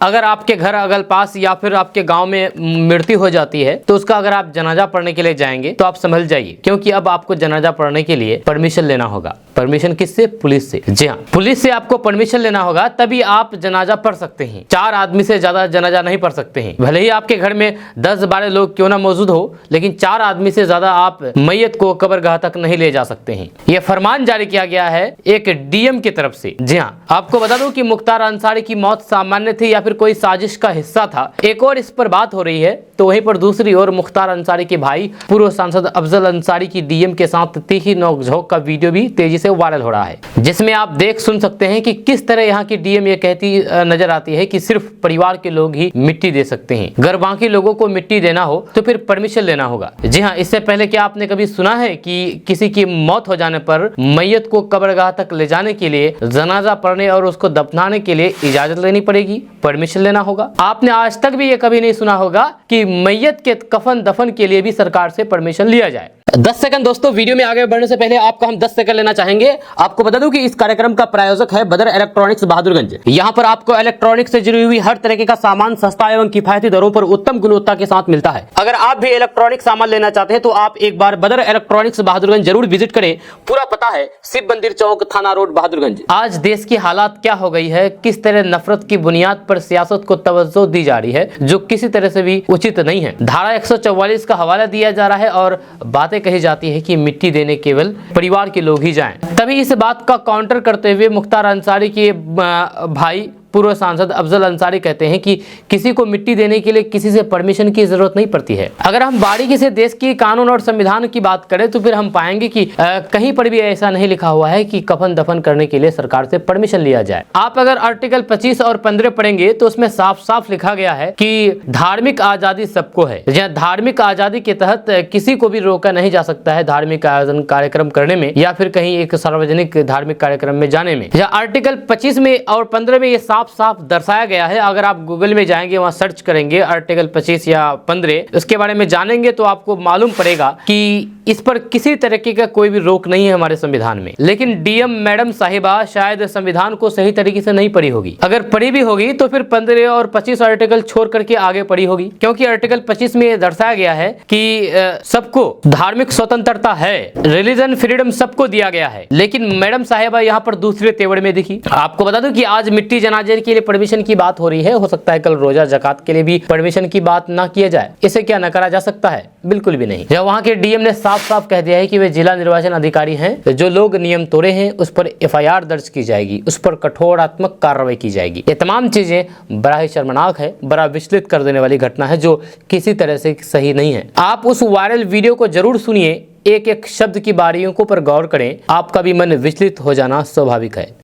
अगर आपके घर अगल पास या फिर आपके गांव में मृत्यु हो जाती है तो उसका अगर आप जनाजा पढ़ने के लिए जाएंगे तो आप संभल जाइए, क्योंकि अब आपको जनाजा पढ़ने के लिए परमिशन लेना होगा। परमिशन किससे? पुलिस से। जी हाँ, पुलिस से आपको परमिशन लेना होगा, तभी आप जनाजा पढ़ सकते हैं। 4 आदमी से ज्यादा जनाजा नहीं पढ़ सकते हैं। भले ही आपके घर में 10-12 लोग क्यों ना मौजूद हो, लेकिन 4 आदमी से ज्यादा आप मैयत को कब्रगाह तक नहीं ले जा सकते हैं। यह फरमान जारी किया गया है एक डीएम की तरफ से। जी हाँ, आपको बता दूं कि मुख्तार अंसारी की मौत सामान्य थी या फिर कोई साजिश का हिस्सा था, एक और इस पर बात हो रही है। तो वहीं पर दूसरी ओर मुख्तार अंसारी के भाई पूर्व सांसद अफजल अंसारी की डीएम के साथ तीखी नोकझोंक का वीडियो भी तेजी से वायरल हो रहा है, जिसमें आप देख सुन सकते हैं कि किस तरह यहाँ की डीएम ये कहती नजर आती है कि सिर्फ परिवार के लोग ही मिट्टी दे सकते हैं। अगर बाकी लोगों को मिट्टी देना हो तो फिर परमिशन लेना होगा। जी हाँ, इससे पहले क्या आपने कभी सुना है कि किसी की मौत हो जाने पर मैयत को कब्रगाह तक ले जाने के लिए, जनाजा पढ़ने और उसको दफनाने के लिए इजाजत लेनी पड़ेगी, परमिशन लेना होगा? आपने आज तक भी ये कभी नहीं सुना होगा कि मैयत के कफन दफन के लिए भी सरकार से परमिशन लिया जाए। 10 सेकंड दोस्तों, वीडियो में आगे बढ़ने से पहले आपको हम 10 सेकंड लेना चाहेंगे। आपको बता दूं कि इस कार्यक्रम का प्रायोजक है बदर इलेक्ट्रॉनिक्स बहादुरगंज। यहां पर आपको इलेक्ट्रॉनिक्स से जुड़ी हुई हर तरह का सामान सस्ता एवं किफायती दरों पर उत्तम गुणवत्ता के साथ मिलता है। अगर आप भी इलेक्ट्रॉनिक सामान लेना चाहते हैं तो आप एक बार बदर इलेक्ट्रॉनिक्स बहादुरगंज जरूर विजिट करें। पूरा पता है शिव मंदिर चौक, थाना रोड, बहादुरगंज। आज देश की हालात क्या हो गई है, किस तरह नफरत की बुनियाद पर सियासत को तवज्जो दी जा रही है, जो किसी तरह से भी उचित नहीं है। धारा 144 का हवाला दिया जा रहा है और बातें कही जाती है कि मिट्टी देने केवल परिवार के लोग ही जाएं। तभी इस बात का काउंटर करते हुए मुख्तार अंसारी के भाई पूर्व सांसद अफजल अंसारी कहते हैं कि किसी को मिट्टी देने के लिए किसी से परमिशन की जरूरत नहीं पड़ती है। अगर हम बारीकी से देश की कानून और संविधान की बात करें तो फिर हम पाएंगे कि कहीं पर भी ऐसा नहीं लिखा हुआ है कि कफन दफन करने के लिए सरकार से परमिशन लिया जाए। आप अगर आर्टिकल 25 और 15 पढ़ेंगे तो उसमें साफ साफ लिखा गया है कि धार्मिक आजादी सबको है। जहाँ धार्मिक आजादी के तहत किसी को भी रोका नहीं जा सकता है धार्मिक आयोजन कार्यक्रम करने में या फिर कहीं एक सार्वजनिक धार्मिक कार्यक्रम में जाने में। आर्टिकल 25 में और 15 में ये साफ दर्शाया गया है। अगर आप गूगल में जाएंगे, वहां सर्च करेंगे आर्टिकल 25 या 15, उसके बारे में जानेंगे तो आपको मालूम पड़ेगा कि इस पर किसी तरीके का कोई भी रोक नहीं है हमारे संविधान में। लेकिन डीएम मैडम साहिबा शायद संविधान को सही तरीके से नहीं पढ़ी होगी। अगर पढ़ी भी होगी तो फिर 15 और 25 आर्टिकल छोड़ करके आगे पढ़ी होगी, क्योंकि आर्टिकल 25 में दर्शाया गया है कि सबको धार्मिक स्वतंत्रता है, रिलीजन फ्रीडम सबको दिया गया है। लेकिन मैडम साहिबा यहाँ पर दूसरे तेवर में दिखी। आपको बता दूं कि आज मिट्टी जनाजे के लिए परमिशन की बात हो रही है। हो सकता है कल रोजा जकात के लिए भी परमिशन की बात ना किया जाए। इसे क्या नकारा जा सकता है? बिल्कुल भी नहीं। जब वहां के डीएम ने साफ साफ कह दिया है कि वे जिला निर्वाचन अधिकारी हैं, जो लोग नियम तोड़े हैं उस पर एफआईआर दर्ज की जाएगी, उस पर कठोरात्मक कार्रवाई की जाएगी। ये तमाम चीजें बड़ा ही शर्मनाक है, बड़ा विचलित कर देने वाली घटना है जो किसी तरह से सही नहीं है। आप उस वायरल वीडियो को जरूर सुनिए, एक एक शब्द की बारीकियों पर गौर करें, आपका भी मन विचलित हो जाना स्वाभाविक है।